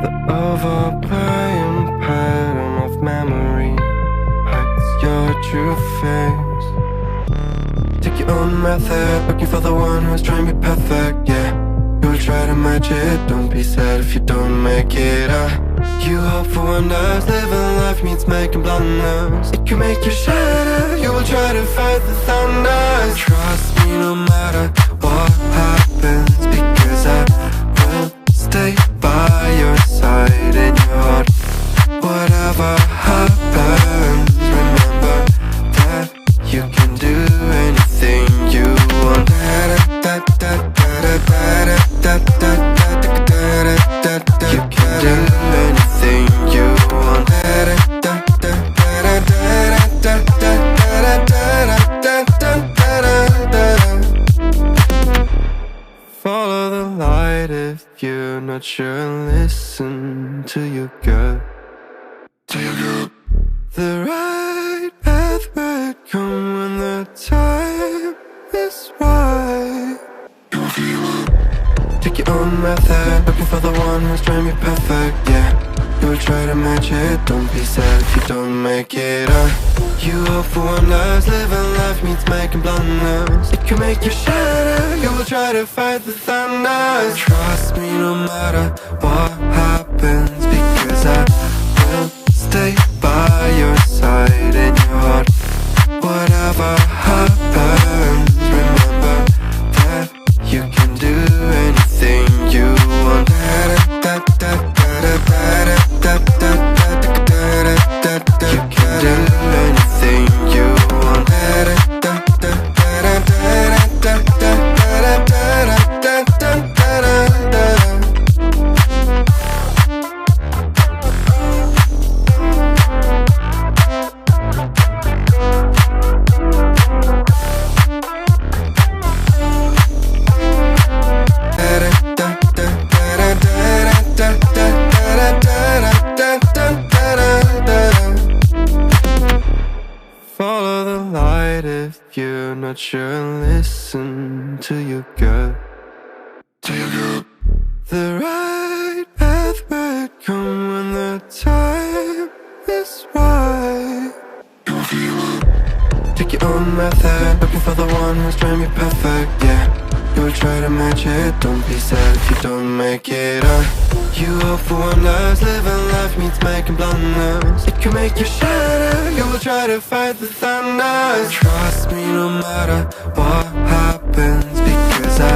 The overplaying pattern of memory hides your true face. Take your own method, looking for the one who's trying to be perfect, yeah. You'll try to match it, don't be sad if you don't make it. You hope for wonders, living life means making blunders. It can make you shatter, you will try to fight the thunder. Trust me no matter what happens, because I will stay by your side in your heart. Whatever happens, remember that you can do anything you want. You can do anything you want. Follow the light if you're not sure. Listen to your gut. The right path will come when the time is right. Take your own method, looking for the one who's trying to be perfect, yeah. You'll try to match it, don't be sad if you don't make it. You hope for wonders, living life means making blunders. It can make you shatter, you will try to fight the thunder. Trust me no matter what happens, because I will stay by your side in your heart. Whatever happens, remember that you can do anything you want. You can do anything you want. Follow the light if you're not sure. Listen to your gut. The right path will come when the time is right. Take your own method, looking for the one who's trying to be perfect, yeah. You'll try to match it, don't be sad if you don't make it. You hope for wonders, living life means making blunders. It can make you shatter, you will try to fight the thunder. Trust me no matter what happens, because I